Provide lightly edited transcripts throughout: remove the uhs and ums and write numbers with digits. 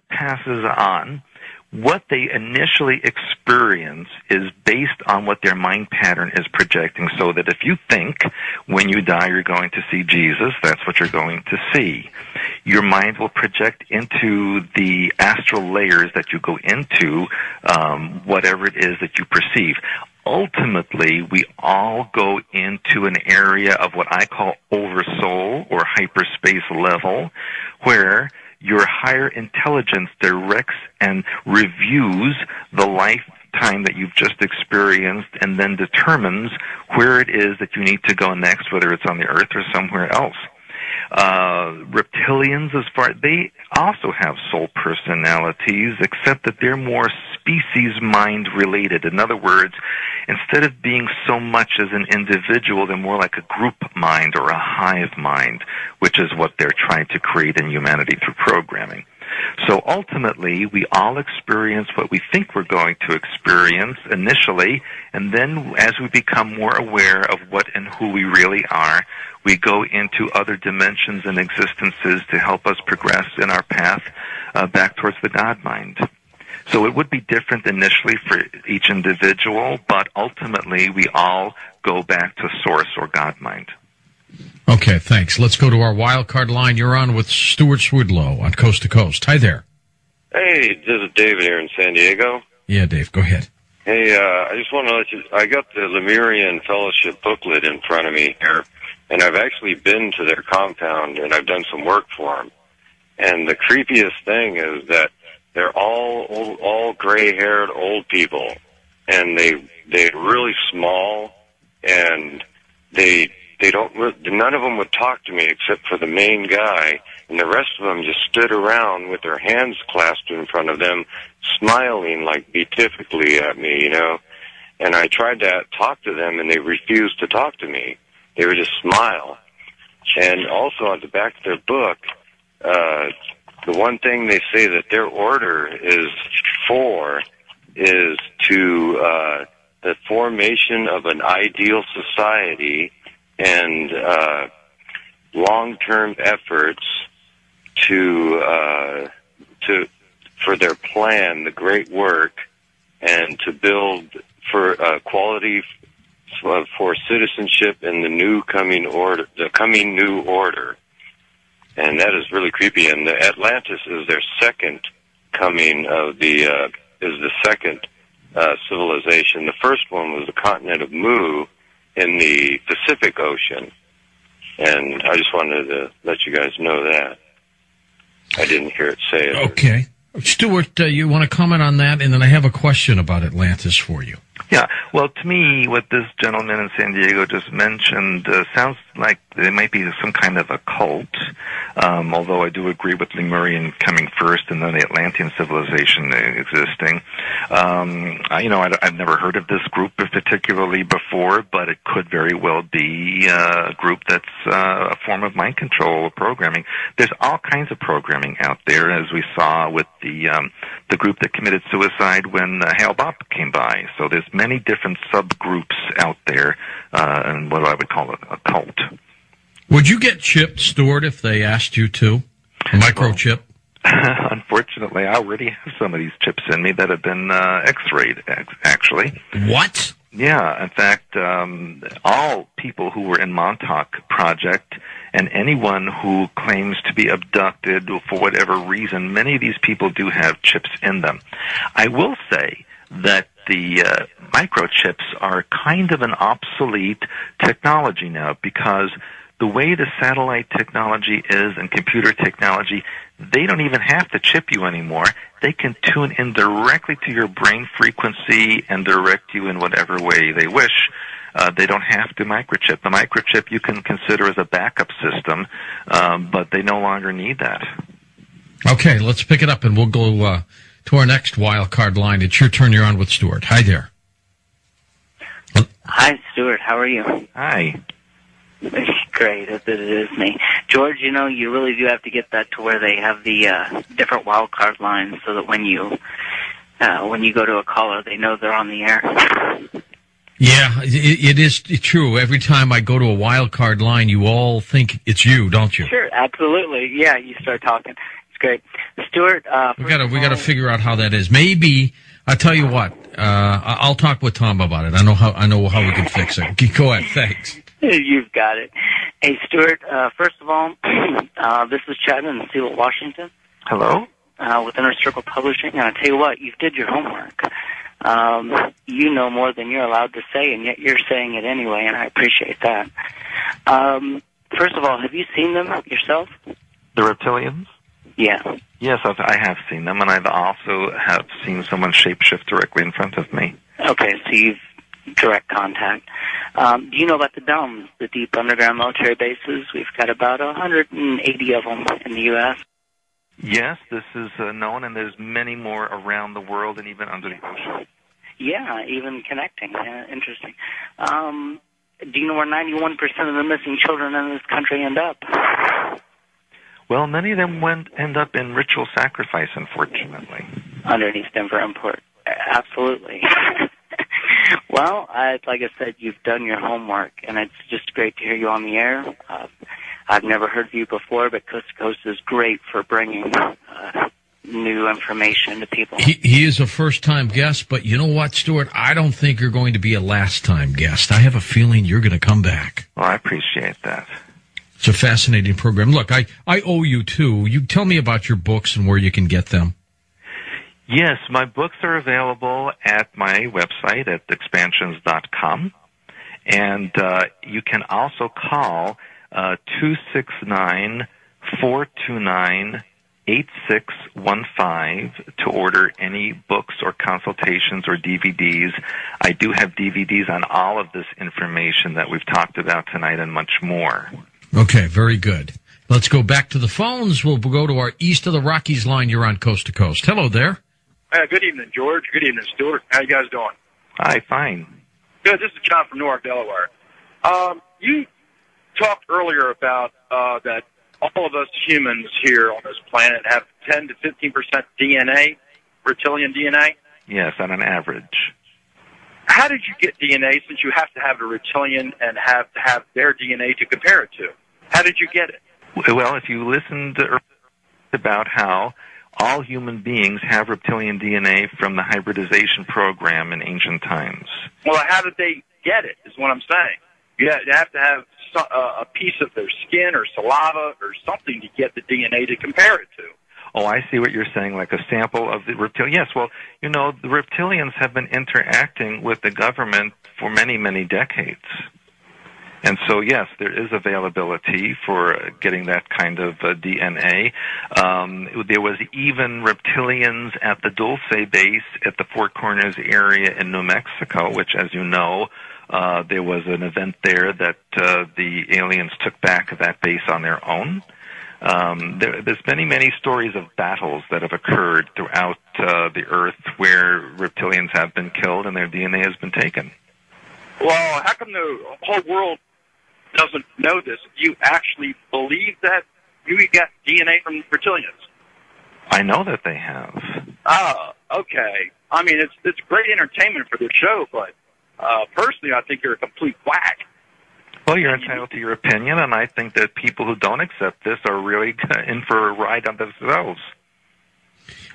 passes on, what they initially experience is based on what their mind pattern is projecting, so that if you think when you die you're going to see Jesus, that's what you're going to see. Your mind will project into the astral layers that you go into, whatever it is that you perceive. Ultimately, we all go into an area of what I call oversoul or hyperspace level, where your higher intelligence directs and reviews the lifetime that you've just experienced and then determines where it is that you need to go next, whether it's on the earth or somewhere else. Reptilians, they also have soul personalities, except that they're more species mind related. In other words, instead of being so much as an individual, they're more like a group mind or a hive mind, which is what they're trying to create in humanity through programming. So ultimately, we all experience what we think we're going to experience initially, and then as we become more aware of what and who we really are, we go into other dimensions and existences to help us progress in our path back towards the God mind. So it would be different initially for each individual, but ultimately we all go back to Source or God mind. Okay, thanks. Let's go to our wild card line. You're on with Stewart Swerdlow on Coast to Coast. Hi there. Hey, this is David here in San Diego. Yeah, Dave, go ahead. Hey, I just want to let you, I got the Lemurian Fellowship booklet in front of me here, and I've actually been to their compound, and I've done some work for them. And the creepiest thing is that they're all gray-haired old people, and they're really small, and none of them would talk to me except for the main guy, and the rest of them just stood around with their hands clasped in front of them, smiling like beatifically at me, you know. And I tried to talk to them, and they refused to talk to me. They would just smile. And also at the back of their book, the one thing they say that their order is for is to the formation of an ideal society and long-term efforts for their plan, the great work, and to build for quality for citizenship in the coming new order. And that is really creepy. And the Atlantis is their second coming of the second civilization. The first one was the continent of Mu in the Pacific Ocean. And I just wanted to let you guys know that. I didn't hear it say it. Okay. Stewart, you want to comment on that? And then I have a question about Atlantis for you. Yeah, well, to me, what this gentleman in San Diego just mentioned sounds like there might be some kind of a cult, although I do agree with Lemurian coming first and then the Atlantean civilization existing. I've never heard of this group particularly before, but it could very well be a group that's a form of mind control programming. There's all kinds of programming out there, as we saw with the group that committed suicide when Hale Bopp came by. So there's many different subgroups out there, and what I would call a cult. Would you get chipped, Stewart, if they asked you to? A microchip? Unfortunately, I already have some of these chips in me that have been X-rayed, actually. What? Yeah, in fact, all people who were in Montauk Project and anyone who claims to be abducted for whatever reason, many of these people do have chips in them. I will say that the microchips are kind of an obsolete technology now, because the way the satellite technology is and computer technology, they don't even have to chip you anymore. They can tune in directly to your brain frequency and direct you in whatever way they wish. They don't have to microchip. The microchip you can consider as a backup system, but they no longer need that. Okay, let's pick it up, and we'll go to our next wild card line. It's your turn. You're on with Stewart. Hi there. Hi, Stewart. How are you? Hi. Great, it is me. George, you know, you really do have to get that to where they have the different wild card lines, so that when you go to a caller, they know they're on the air. Yeah, it is true. Every time I go to a wild card line, you all think it's you, don't you? Sure, absolutely. Yeah, you start talking. great. Stewart, we got to figure out how that is. Maybe I'll tell you what. I'll talk with Tom about it. I know how we can fix it. Go ahead. Thanks. You've got it. Hey, Stewart. First of all, this is Chad in Seattle, Washington. Hello. With Inner Circle Publishing, and I tell you what, you did your homework. You know more than you're allowed to say, and yet you're saying it anyway, and I appreciate that. First of all, have you seen them yourself? The reptilians? Yeah. Yes, I have seen them, and I've also have seen someone shapeshift directly in front of me. Okay, so you've direct contact. Do you know about the DUMBs, the deep underground military bases? We've got about 180 of them in the U.S. Yes, this is known, and there's many more around the world and even under the ocean. Yeah, even connecting. Interesting. Do you know where 91% of the missing children in this country end up? Well, many of them end up in ritual sacrifice, unfortunately. Underneath Denver Import. Absolutely. Well, like I said, you've done your homework, and it's just great to hear you on the air. I've never heard of you before, but Coast to Coast is great for bringing new information to people. He is a first-time guest, but you know what, Stewart? I don't think you're going to be a last-time guest. I have a feeling you're going to come back. Well, I appreciate that. It's a fascinating program. Look, I owe you, too. You tell me about your books and where you can get them. Yes, my books are available at my website at expansions.com, and you can also call 269-429-8615 to order any books or consultations or DVDs. I do have DVDs on all of this information that we've talked about tonight and much more. Okay, very good. Let's go back to the phones. We'll go to our East of the Rockies line. You're on Coast to Coast. Hello there. Good evening, George. Good evening, Stewart. How you guys doing? Hi, fine. Good. This is John from Newark, Delaware. You talked earlier about that all of us humans here on this planet have 10 to 15% DNA, reptilian DNA. Yes, on an average. How did you get DNA, since you have to have a reptilian and have to have their DNA to compare it to? How did you get it? Well, if you listened about how all human beings have reptilian DNA from the hybridization program in ancient times. Well, how did they get it, is what I'm saying. You have to have a piece of their skin or saliva or something to get the DNA to compare it to. Oh, I see what you're saying, like a sample of the reptilian. Yes, well, you know, the reptilians have been interacting with the government for many, many decades. And so, yes, there is availability for getting that kind of DNA. There was even reptilians at the Dulce base at the Four Corners area in New Mexico, which, as you know, there was an event there that the aliens took back that base on their own. There's many, many stories of battles that have occurred throughout the Earth where reptilians have been killed and their DNA has been taken. Well, how come the whole world doesn't know this? Do you actually believe that you got DNA from reptilians? I know that they have. Oh, okay. I mean, it's great entertainment for the show, but personally, I think you're a complete whack. Well, you're entitled to your opinion, and I think that people who don't accept this are really in for a ride on themselves.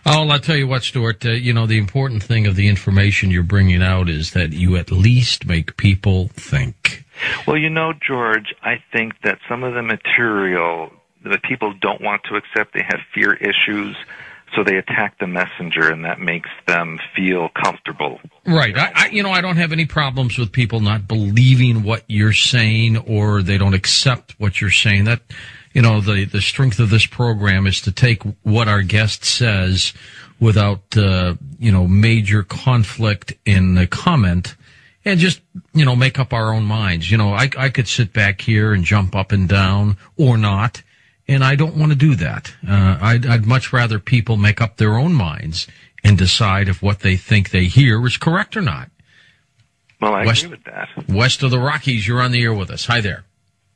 Oh, I'll tell you what, Stewart, you know, the important thing of the information you're bringing out is that you at least make people think. Well, you know, George, I think that some of the material that people don't want to accept, they have fear issues, so they attack the messenger, and that makes them feel comfortable. Right. I don't have any problems with people not believing what you're saying, or they don't accept what you're saying. That, you know, the strength of this program is to take what our guest says without, major conflict in the comment, and just, make up our own minds. I could sit back here and jump up and down or not, and I don't want to do that. I'd much rather people make up their own minds and decide if what they think they hear is correct or not. Well, I agree with that. West of the Rockies, you're on the air with us. Hi there.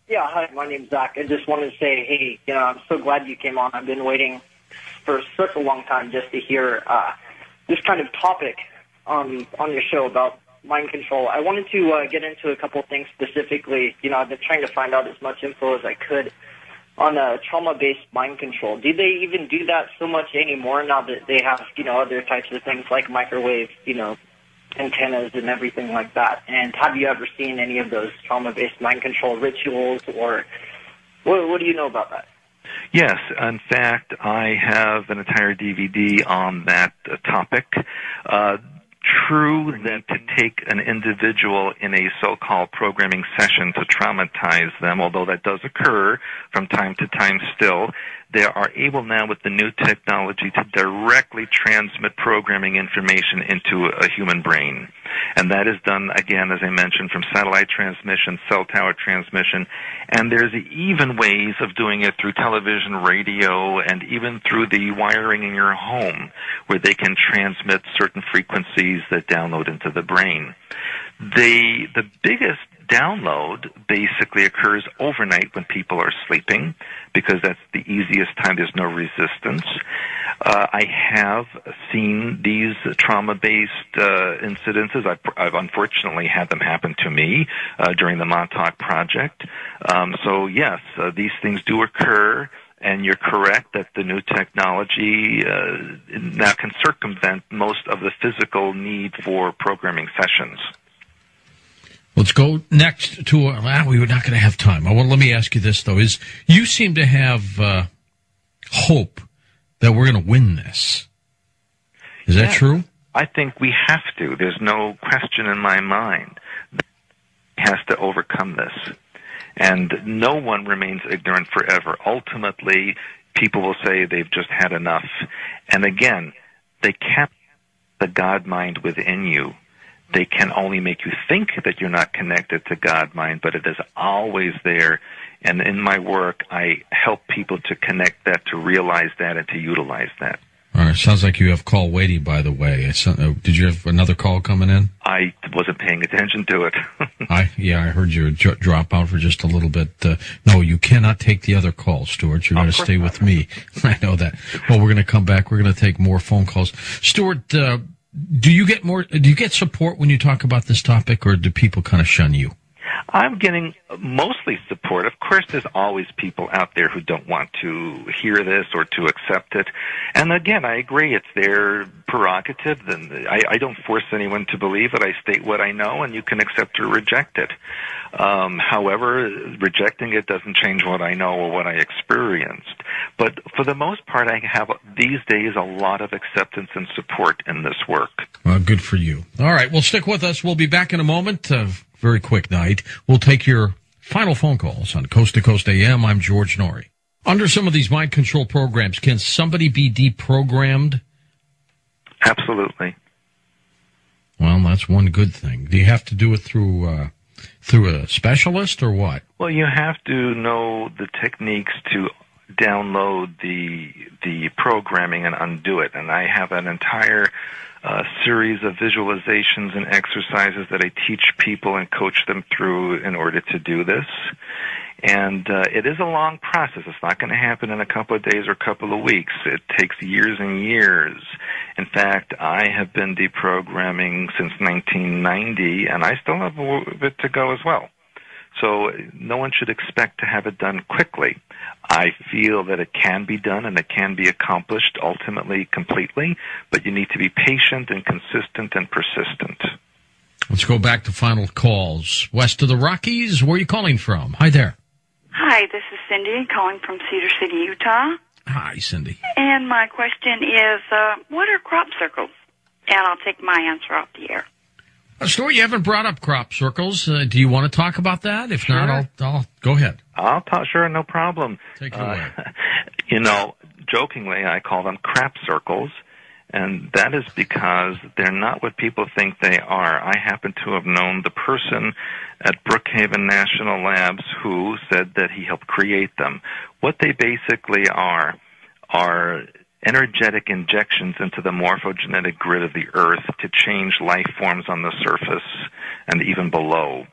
Yeah, hi, my name's Zach. I just wanted to say, hey, I'm so glad you came on. I've been waiting for such a long time just to hear this kind of topic on your show about mind control. I wanted to get into a couple of things specifically. I've been trying to find out as much info as I could trauma-based mind control. Do they even do that so much anymore now that they have, other types of things like microwave, antennas and everything like that? And have you ever seen any of those trauma-based mind control rituals, or what do you know about that? Yes, in fact, I have an entire DVD on that topic. True that to take an individual in a so-called programming session to traumatize them, although that does occur from time to time still, they are able now with the new technology to directly transmit programming information into a human brain. And that is done, again, as I mentioned, from satellite transmission, cell tower transmission, and there's even ways of doing it through television, radio, and even through the wiring in your home, where they can transmit certain frequencies that download into the brain. The biggest download basically occurs overnight when people are sleeping, because that's the easiest time. There's no resistance. I have seen these trauma-based incidences. I've unfortunately had them happen to me during the Montauk Project. So yes, these things do occur. And you're correct that the new technology now can circumvent most of the physical need for programming sessions. Let's go next to, we were not going to have time. Let me ask you this, though. You seem to have hope that we're going to win this. Is that true? I think we have to. There's no question in my mind that he has to overcome this. And no one remains ignorant forever. Ultimately, people will say they've just had enough. And again, they can't the God mind within you. They can only make you think that you're not connected to God mind, but it is always there. And in my work, I help people to connect that, to realize that, and to utilize that. All right. Sounds like you have call waiting, by the way. Did you have another call coming in? I wasn't paying attention to it. I heard you drop out for just a little bit. No, you cannot take the other call, Stewart. You're going to stay with me. I know that. Well, we're going to come back. We're going to take more phone calls. Stewart, do you get support when you talk about this topic, or do people kind of shun you? I'm getting mostly support. Of course, there's always people out there who don't want to hear this or to accept it. And again, I agree, it's their prerogative. And I don't force anyone to believe it. I state what I know, and you can accept or reject it. However, rejecting it doesn't change what I know or what I experienced. But for the most part, I have these days a lot of acceptance and support in this work. Well, good for you. All right, well, stick with us. We'll be back in a moment. Very quick night. We'll take your final phone calls on Coast to Coast AM. I'm George Norrie. Under some of these mind control programs, can somebody be deprogrammed? Absolutely. Well, that's one good thing. Do you have to do it through a specialist or what? Well, you have to know the techniques to download the programming and undo it. And I have an entire series of visualizations and exercises that I teach people and coach them through in order to do this. And it is a long process. It's not going to happen in a couple of days or a couple of weeks. It takes years and years. In fact, I have been deprogramming since 1990, and I still have a bit to go as well. So no one should expect to have it done quickly. I feel that it can be done and it can be accomplished ultimately, completely, but you need to be patient and consistent and persistent. Let's go back to final calls. West of the Rockies, where are you calling from? Hi there. Hi, this is Cindy calling from Cedar City, Utah. Hi, Cindy. And my question is, what are crop circles? And I'll take my answer off the air. Stuart, you haven't brought up crop circles. Do you want to talk about that? If not, I'll go ahead. I'll talk. Sure, no problem. Take it away. Jokingly, I call them crap circles, and that is because they're not what people think they are. I happen to have known the person at Brookhaven National Labs who said that he helped create them. What they basically are energetic injections into the morphogenetic grid of the Earth to change life forms on the surface and even below.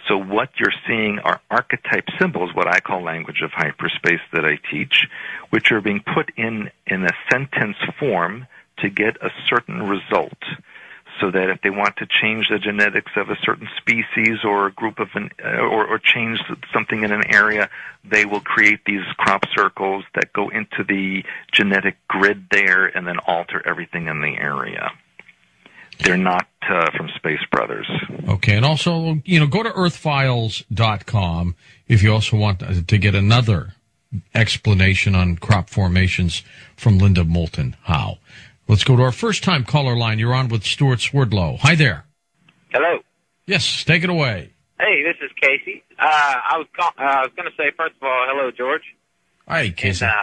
So what you're seeing are archetype symbols, what I call language of hyperspace that I teach, which are being put in a sentence form to get a certain result. so that if they want to change the genetics of a certain species or a group of or change something in an area, they will create these crop circles that go into the genetic grid there and then alter everything in the area. They're not from Space Brothers. Okay, and also, go to earthfiles.com if you also want to get another explanation on crop formations from Linda Moulton Howe. Let's go to our first-time caller line. You're on with Stewart Swerdlow. Hi there. Hello. Yes, take it away. Hey, this is Casey. I was going to say, first of all, hello, George. Hi, Casey. And,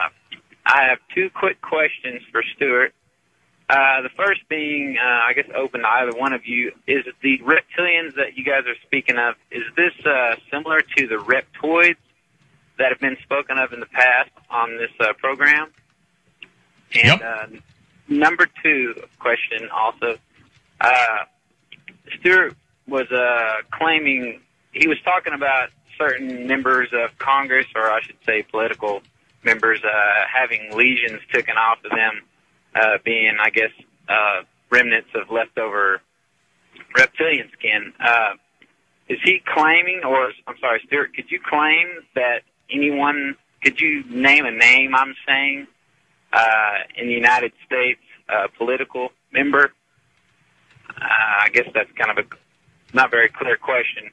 I have two quick questions for Stewart. The first being, I guess, open to either one of you, is the reptilians that you guys are speaking of, is this similar to the reptoids that have been spoken of in the past on this program? And yep. Number two question also, Stewart was claiming, he was talking about certain members of Congress, or I should say political members, having lesions taken off of them, being, I guess, remnants of leftover reptilian skin. Is he claiming, or, I'm sorry, Stewart, could you claim that anyone, could you name a name, I'm saying, in the United States, political member? I guess that's kind of a not very clear question.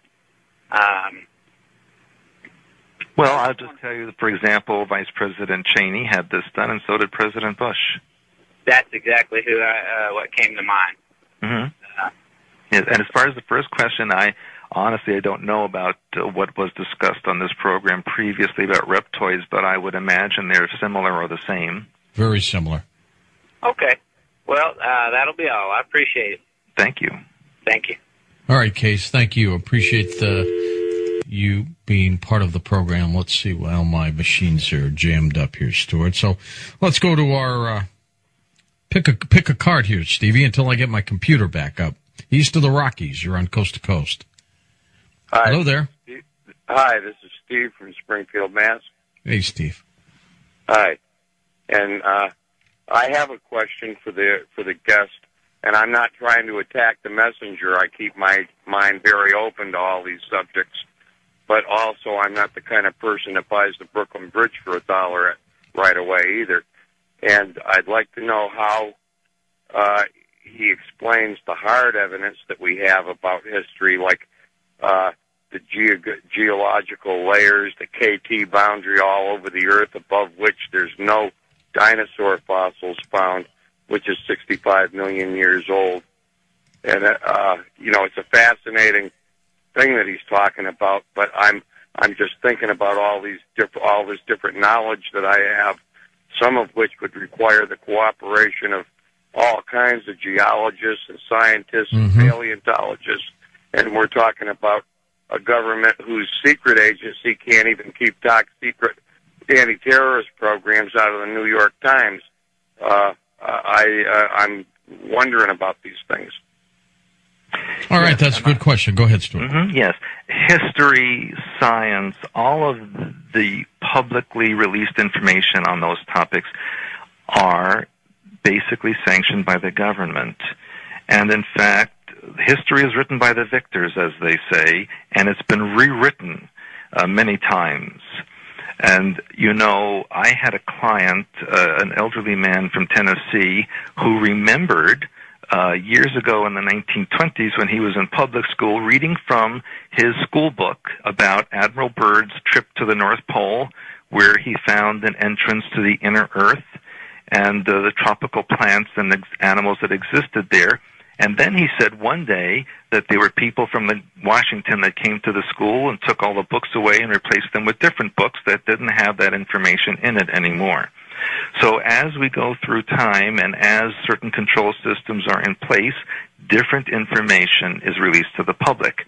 Well, I'll just tell you, for example, Vice President Cheney had this done, and so did President Bush. That's exactly what came to mind. Mm-hmm. Yes, and as far as the first question, honestly, I don't know about what was discussed on this program previously about reptoids, but I would imagine they're similar or the same. Very similar. Okay. Well, that'll be all. I appreciate it. Thank you. Thank you. All right, Case. Thank you. Appreciate you being part of the program. Let's see. Well, my machines are jammed up here, Stuart. So let's go to our pick a card here, Stevie, until I get my computer back up. East of the Rockies. You're on Coast to Coast. Hi. Hello there. Hi, this is Steve from Springfield, Mass. Hey, Steve. Hi. And I have a question for the guest, and I'm not trying to attack the messenger. I keep my mind very open to all these subjects. But also, I'm not the kind of person that buys the Brooklyn Bridge for $1 right away either. And I'd like to know how he explains the hard evidence that we have about history, like the geological layers, the KT boundary all over the Earth, above which there's no dinosaur fossils found, which is 65 million years old. And, it's a fascinating thing that he's talking about, but I'm just thinking about all this different knowledge that I have, some of which would require the cooperation of all kinds of geologists and scientists and paleontologists, and we're talking about a government whose secret agency can't even keep top secret anti-terrorist programs out of the New York Times. I'm wondering about these things. All right, that's a good question. Go ahead, Stuart. Mm-hmm, yes. History, science, all of the publicly released information on those topics are basically sanctioned by the government. And in fact, history is written by the victors, as they say, and it's been rewritten many times. And, I had a client, an elderly man from Tennessee, who remembered years ago in the 1920s when he was in public school reading from his school book about Admiral Byrd's trip to the North Pole, where he found an entrance to the inner Earth and the tropical plants and animals that existed there. And then he said one day that there were people from Washington that came to the school and took all the books away and replaced them with different books that didn't have that information in it anymore. So as we go through time and as certain control systems are in place, different information is released to the public.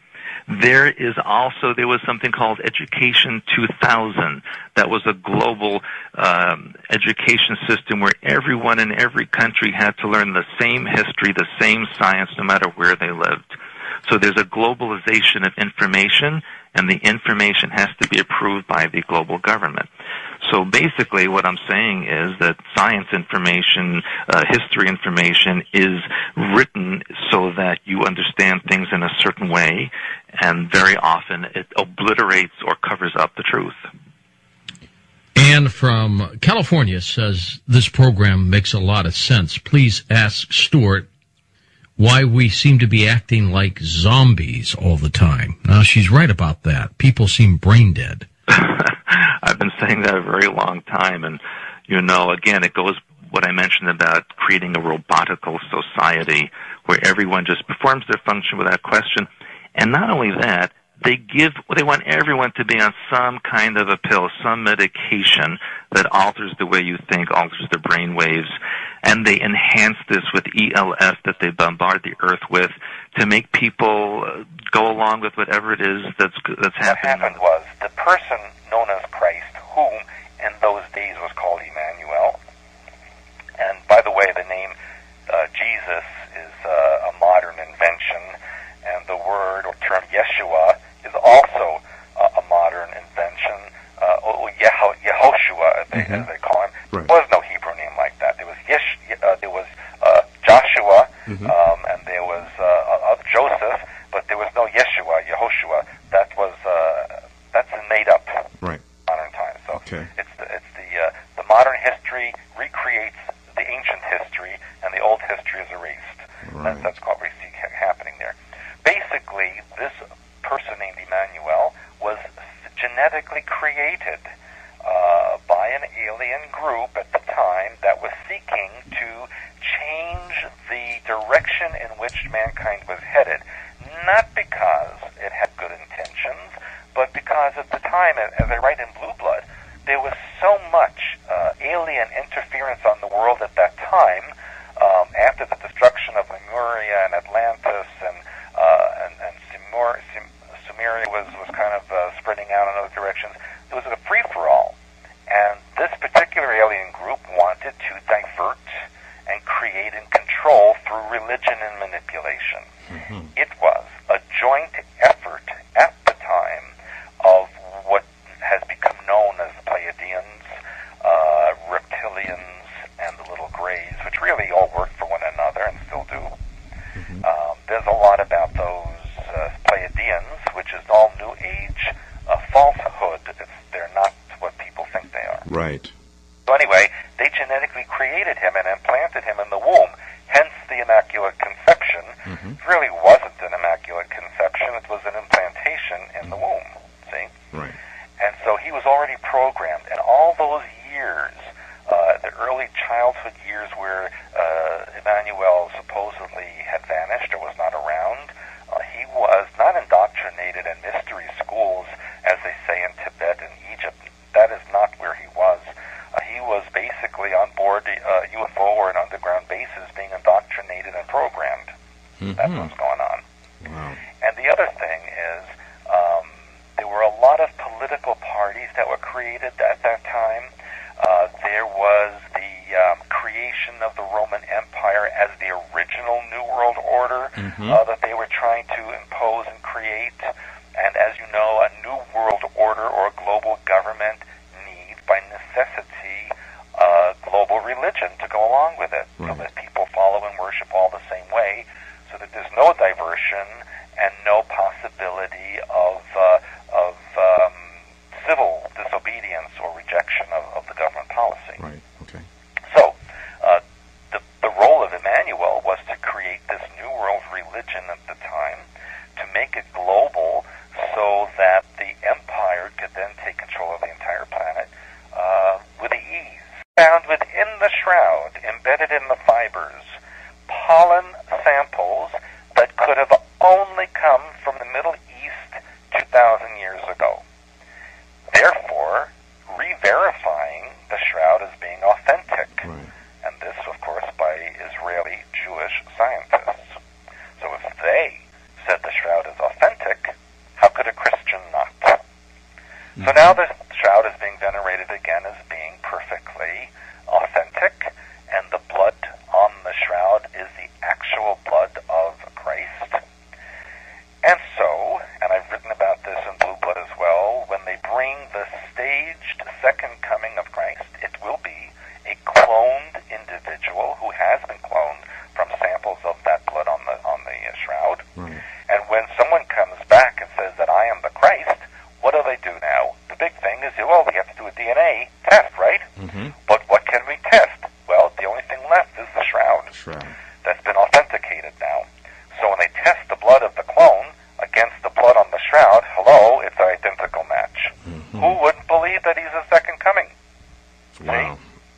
There was something called Education 2000. That was a global education system where everyone in every country had to learn the same history, the same science, no matter where they lived. So there's a globalization of information, and the information has to be approved by the global government. So basically what I'm saying is that science information, history information is written so that you understand things in a certain way, and very often it obliterates or covers up the truth. Anne from California says this program makes a lot of sense. Please ask Stewart why we seem to be acting like zombies all the time. Now, she's right about that. People seem brain dead. I've been saying that a very long time, and, again, it goes what I mentioned about creating a robotical society where everyone just performs their function without question. And not only that, they want everyone to be on some kind of a pill, some medication that alters the way you think, alters the brain waves, and they enhance this with ELF that they bombard the earth with to make people go along with whatever it is that's happening. What happened was the person known as Christ, whom in those days was called Emmanuel, and by the way, the name Jesus is a modern invention, and the word or term Yeshua is also a modern invention. Yehoshua, as they call him. Right. There was no Hebrew name like that. There was Joshua, and there was Joseph, but there was no Yeshua, Yehoshua. That's made up. Right. Modern times. So it's the modern history recreates the ancient history, and the old history is erased. Right. That's what we see happening there. Basically, this person named Emmanuel was genetically created by an alien group at the time that was seeking to change the direction in which mankind was headed. Not because it had good intentions, but because at the time, as I write in Blue Blood, there was so much alien interference on the world at that time, after the destruction of Lemuria and Atlantis and Sumeria was kind of spreading out in other directions. It was a free-for-all. And this particular alien group wanted to divert and create and control through religion and manipulation. Mm-hmm. It was a joint effort at the time of what has become known as the Pleiadians, reptilians, and the little grays, which really all work for one another and still do. Mm-hmm. There's a lot about those Pleiadians, which is all New Age falsehood. They're not what people think they are. Right. So anyway, they genetically created him and implanted him in the womb, hence the Immaculate Conception. Mm-hmm. It really wasn't an Immaculate Conception. It was an implantation in the womb, see? Right. And so he was already programmed. And all those years, the early childhood years where Emmanuel supposedly had vanished or was not around, he was not indoctrinated in mystery schools, as they say in Tibet and Egypt. That is not where he was. He was basically on board a UFO or an underground bases being indoctrinated and programmed. Mm-hmm. That's what's going on. Wow. And the other thing is, there were a lot of political parties that were created at that time. There was the creation of the Roman Empire as the original New World Order that they were trying to impose and create. And as you know, a New World Order or a global government needs, by necessity, global religion to go along with it, so that people follow and worship all the same way, so that there's no diversion and no possibility of civil disobedience or rejection of the government policy. Right. Okay. So the role of Emmanuel was to create this New World religion at the time, to make it global, so that the empire could then take control of the entire planet with ease. Found within the shroud, embedded in the fibers, pollen samples that could have only come from the Middle East 2,000 years ago. Therefore, re-verifying the shroud as being authentic. Right. And this, of course, by Israeli Jewish scientists. So if they said the shroud is authentic, how could a Christian not? Mm-hmm. So now the shroud is being venerated again as being perfectly authentic, and the blood on the shroud is the actual blood of Christ. And so, and I've written about this in Blue Blood as well, when they bring the staged second coming of Wow.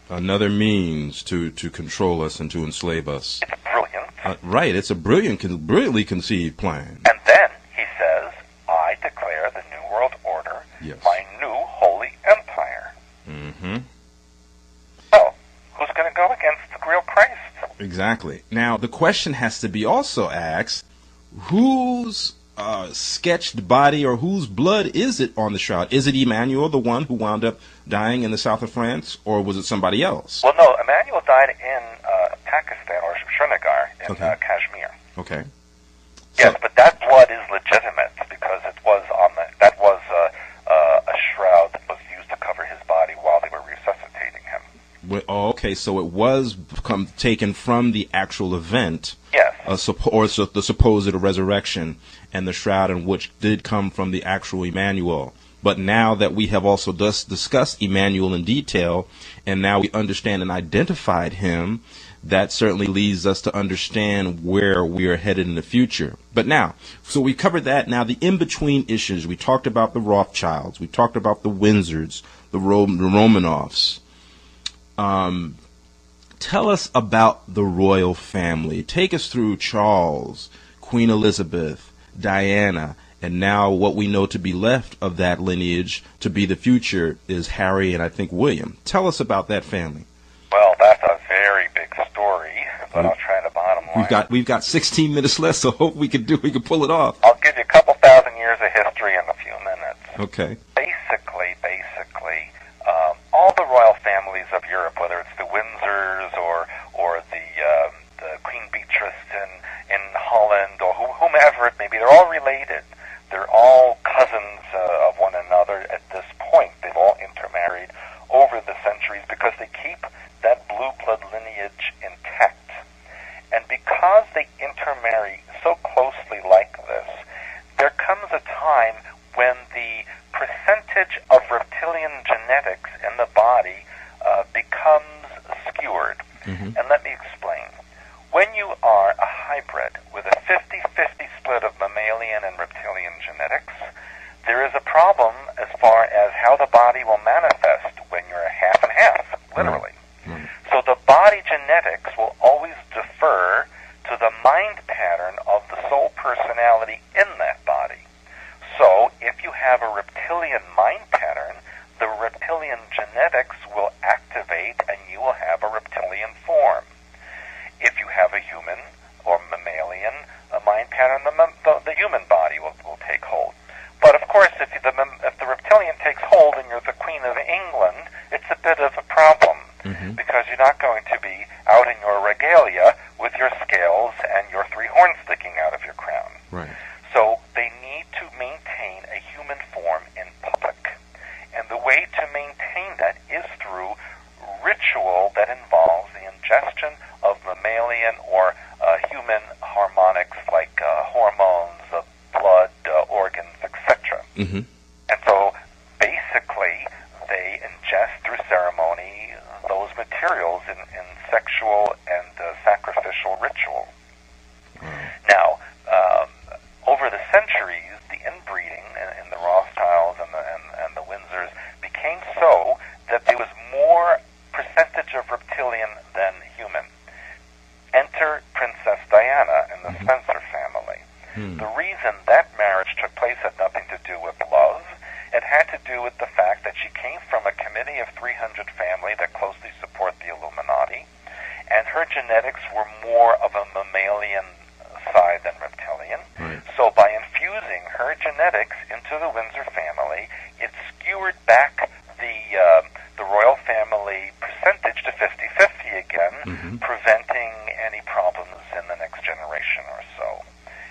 Another means to control us and to enslave us. It's brilliant. Right. It's a brilliantly conceived plan. And then he says, I declare the New World Order my new holy empire. Mm-hmm. So, who's going to go against the real Christ? Exactly. Now, the question has to be also asked, whose sketched body or whose blood is it on the shroud? Is it Emmanuel, the one who wound up dying in the south of France, or was it somebody else? Well, no, Emmanuel died in Pakistan, or Srinagar, in Kashmir. Okay. Yes, but that blood is legitimate because it was that was a shroud that was used to cover his body while they were resuscitating him. Oh, okay, so it was taken from the actual event, yes, or the supposed resurrection, and the shroud in which did come from the actual Emmanuel. But now that we have also discussed Emmanuel in detail, and now we understand and identified him, that certainly leads us to understand where we are headed in the future. But now, so we covered that. Now, the in-between issues, we talked about the Rothschilds, we talked about the Windsors, the Romanovs. Tell us about the royal family. Take us through Charles, Queen Elizabeth, Diana, and now what we know to be left of that lineage to be the future is Harry and I think William. Tell us about that family. Well, that's a very big story, but I'll try to bottom line. We've got 16 minutes left, so hope we can pull it off. I'll give you a couple thousand years of history in a few minutes. Okay. Basically, all the royal families of Europe, whether it's the Windsors or the Queen Beatrice in Holland or whomever it may be, they're all related. They're all cousins of one another at this point. They've all intermarried over the centuries because they keep that blue blood lineage intact. And because they intermarry so closely like this, there comes a time when the percentage of reptilian genetics in the body becomes skewered. Mm-hmm. And let me explain. When you are a hybrid with a 50-50 split of mammalian and reptilian genetics, there is a problem as far as how the body will manifest when you're a half and half, literally. Mm-hmm. So the body genetics will always defer to the mind pattern of the soul personality in that body. So if you have a reptilian mind pattern, the reptilian genetics will activate and you will have a reptilian form. If you have a human or mammalian mind pattern, the human body will take hold. But of course, if the reptilian takes hold and you're the Queen of England, it's a bit of a problem, mm-hmm. because you're not going to be out in your regalia with your scales and your three horns sticking out of your crown. Right. So they need to maintain a human form in public. And the way to maintain that is through ritual that involves the ingestion of mammalian or human harmonics like hormones, blood, organs, etc. Mm-hmm. And so basically they ingest through ceremony those materials in sexual and sacrificial ritual. Now, over the centuries, the inbreeding in the Rothschilds and the Windsors became so that there was more percentage of reptilian than human. Enter Princess Diana in the Spencer family. The reason that marriage took place had nothing to do with love. It had to do with the fact that she came from a committee of 300 family that closely support the Illuminati, and her genetics were more of a mammalian side than reptilian. Right. So by infusing her genetics into the Windsor family, it skewered back the royal family percentage to 50-50 again, mm-hmm. preventing any problems in the next generation or so.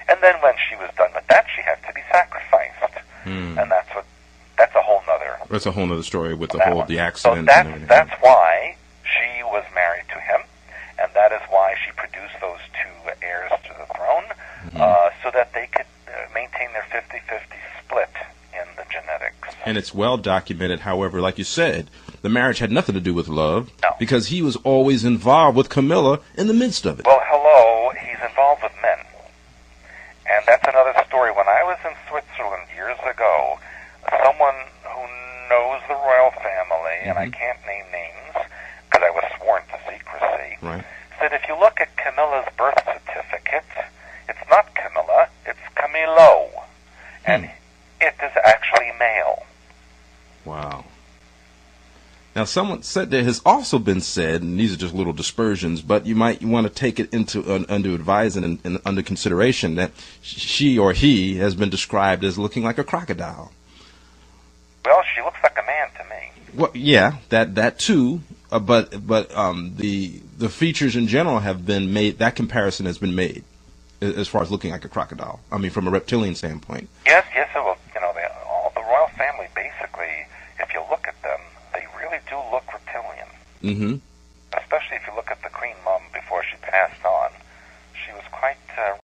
And then when she was done with that, she had to be sacrificed. And that's a whole nother... That's a whole other story with the accident. So and everything. That's why she was married to him, and that is why she produced those two heirs to the throne, so that they could maintain their 50-50 split in the genetics. And it's well documented, however, like you said, the marriage had nothing to do with love, no. because he was always involved with Camilla in the midst of it. Well, hello, he's involved with men. And that's another story. When I was in Switzerland years ago, someone who knows the royal family, and I can't name names, Right. Said if you look at Camilla's birth certificate, it's not Camilla, it's Camilo. And it is actually male. Wow. Now, someone said there has also been said, and these are just little dispersions, but you might want to take it into under advising and under consideration that she or he has been described as looking like a crocodile. Well, she looks like a man to me. Well, yeah, that too. But the features in general have been made. That comparison has been made as far as looking like a crocodile. I mean, from a reptilian standpoint. Yes. Well, all the royal family, basically, if you look at them, they really do look reptilian. Mm-hmm. Especially if you look at the Queen Mum before she passed on. She was quite